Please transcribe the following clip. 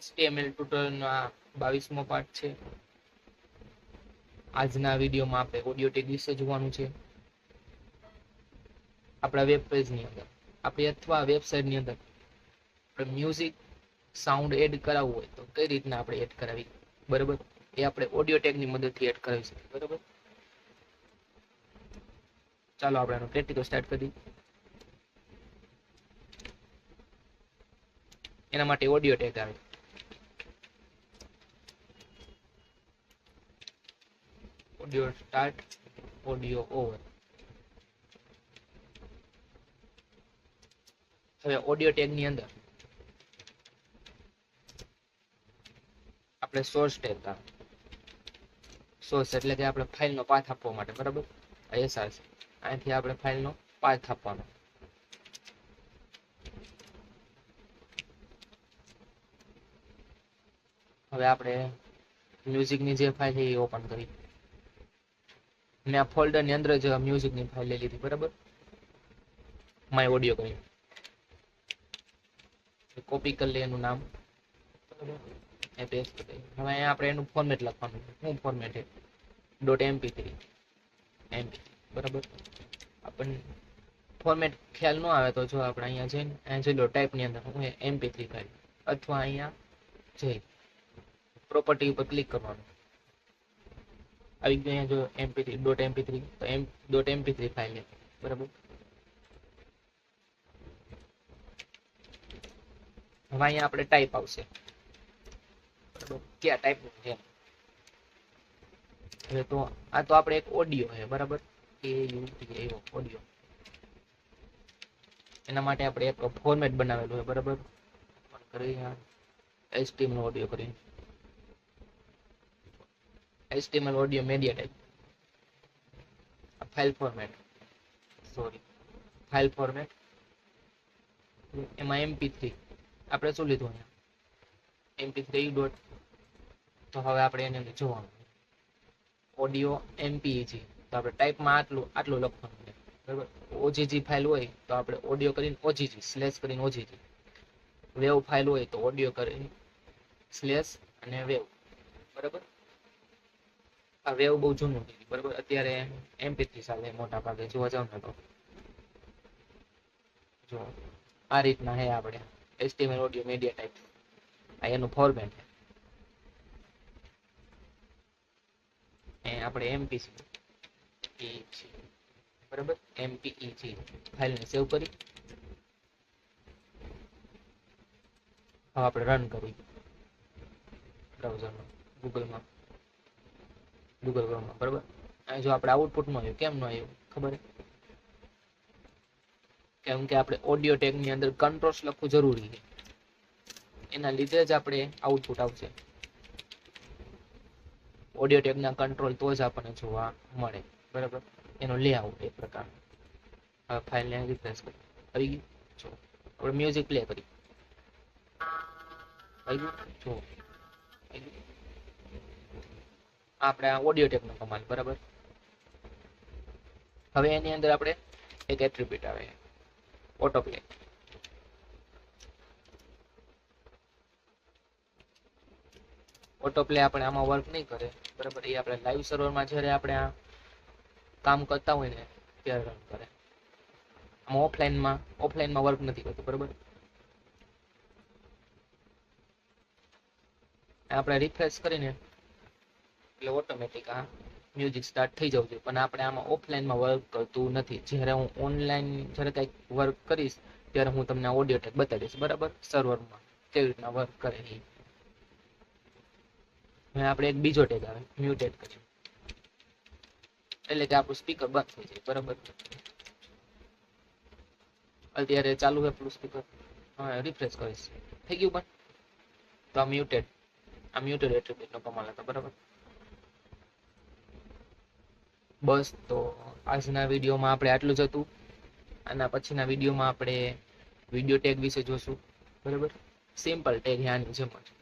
HTML ટ્યુટોરિયલનો 22મો પાઠ છે. આજના વિડીયોમાં આપણે ઓડિયો ટેગ વિશે જોવાનું છે. આપણા વેબ પેજની અંદર આપણે અથવા વેબસાઇટની અંદર આપણે મ્યુઝિક સાઉન્ડ એડ કરાવવું હોય તો કઈ રીતના આપણે એડ કરાવી, બરાબર, એ આપણે ઓડિયો ટેગની મદદથી એડ કરાવી શકીએ, બરાબર. ચાલો આપણે આનું પ્રેક્ટિકલ સ્ટાર્ટ કરી. એના માટે ઓડિયો ટેગ આવે. Audio start, audio over. હવે ઓડિયો ટેગ ની અંદર આપણે સોર્સ ટેગ આવે. સોર્સ એટલે કે આપણે ફાઇલનો પાથ આપવા માટે, બરાબર. SR છે, અહીંથી આપણે ફાઇલનો પાથ આપવાનો. હવે આપણે મ્યુઝિકની જે ફાઇલ છે એ ઓપન કરી. મેં આ ફોલ્ડરની અંદર જ મ્યુઝિકની ફાઇલ લઈ લીધી, બરાબર. માય ઓડિયો કરી કોપી કરી લઈએ એનું નામ, બરાબર. એ પેસ્ટ કરી. હવે અહીંયા આપણે એનું ફોર્મેટ લખવાનું છે. શું ફોર્મેટ છે? .mp3 બરાબર. આપણને ફોર્મેટ ખ્યાલ ન આવે તો જો આપણે અહીંયા જઈને જોઈ લો ટાઈપની અંદર હું MP3 ફાઇલ, અથવા અહીંયા જઈ પ્રોપર્ટી ઉપર ક્લિક કરવાનું. આવી ગયું અહીંયા જો .mp3 તો .mp3 ફાઇલ છે, બરાબર. હવે અહીંયા આપણે ટાઈપ આવશે, બરાબર. કયા ટાઈપનું છે? હવે તો આ તો આપણે એક ઓડિયો છે, બરાબર. ઓડિયો. એના માટે આપણે એક ફોર્મેટ બનાવેલું છે, બરાબર. HTML ઓડિયો કરી HTML audio media type file format, file format. એમાં MP3 આપણે શું લીધું અહીંયા MP3 ડોટ. તો હવે આપણે એને જોવાનું ઓડિયો MPEG. તો આપણે ટાઈપમાં આટલું લખવાનું છે, બરાબર. OGG ફાઇલ હોય તો આપણે ઓડિયો કરીને OGG સ્લેશ કરીને OGG. વેવ ફાઇલ હોય તો ઓડિયો કરીને સ્લેશ અને વેવ, બરાબર. આ વેવ બહુ જૂનું છે, બરાબર. અત્યારે MP3 ચાલે મોટા ભાગે જોવા જાવ ને તો. જો આ રીતના હે આપણે HTML ઓડિયો મીડિયા ટાઈપ. આ એનું ફોર્મેટ છે. આપણે MPEG, બરાબર. MPEG ફાઇલને સેવ કરી હવે આપણે રન કરી બ્રાઉઝરમાં, ગૂગલ ક્રોમમાં, બરાબર. અહીં જો આપણે આઉટપુટ નો આવ્યું, કેમ ન આવ્યું ખબર? કેમ કે આપણે ઓડિયો ટેગની અંદર કંટ્રોલ્સ લખવું જરૂરી છે. એના લીધે જ આપણે આઉટપુટ આવશે. ઓડિયો ટેગના કંટ્રોલ તો જ આપણને જોવા મળે, બરાબર. એનો લેઆઉટ એક પ્રકારનો. હવે ફાઇલને રિફ્રેશ કરી આવી ગયું. જો આપણે મ્યુઝિક પ્લે કરી આવી ગયું. જો આપણે આ ઓડિયો ટેગનો કમાલ, બરાબર. હવે એની અંદર આપણે એક એટ્રીબ્યુટ આવે ઓટો પ્લે. ઓટો પ્લે આપણે આમાં વર્ક નહીં કરે, બરાબર. એ આપણે લાઈવ સર્વરમાં જ્યારે આપણે આ કામ કરતા હોય ને ત્યારે રન કરે. આમાં ઓફલાઈનમાં વર્ક નથી કરતું, બરાબર. આપણે રિફ્રેશ કરીને એટલે ઓટોમેટિક આ મ્યુઝિક સ્ટાર્ટ થઈ જવું જોઈએ. પણ આપણે આમાં ઓફલાઈનમાં વર્ક કરતું નથી. જ્યારે હું ઓનલાઈન જ્યારે કંઈક વર્ક કરીશ ત્યારે હું તમને ઓડિયો ટેગ બતાવી દઈશ, બરાબર. સર્વરમાં કેવી રીતના વર્ક કરે એ. હવે આપણે એક બીજો ટેગ આવે મ્યુટેડ કર્યું, એટલે કે આપણું સ્પીકર બંધ થઈ જાય, બરાબર. અત્યારે ચાલુ છે આપણું સ્પીકર. હવે રિફ્રેશ કરીશ, થઈ ગયું બંધ. તો આ મ્યુટેડ એટ્રીબ્યુટનો કમાલ હતો, બરાબર. બસ તો આજના વિડીયોમાં આપણે આટલું જ હતું. આના પછીના વિડીયોમાં આપણે વિડીયો ટેગ વિશે જોશું, બરાબર. સિમ્પલ ટેગ આની જેમ જ.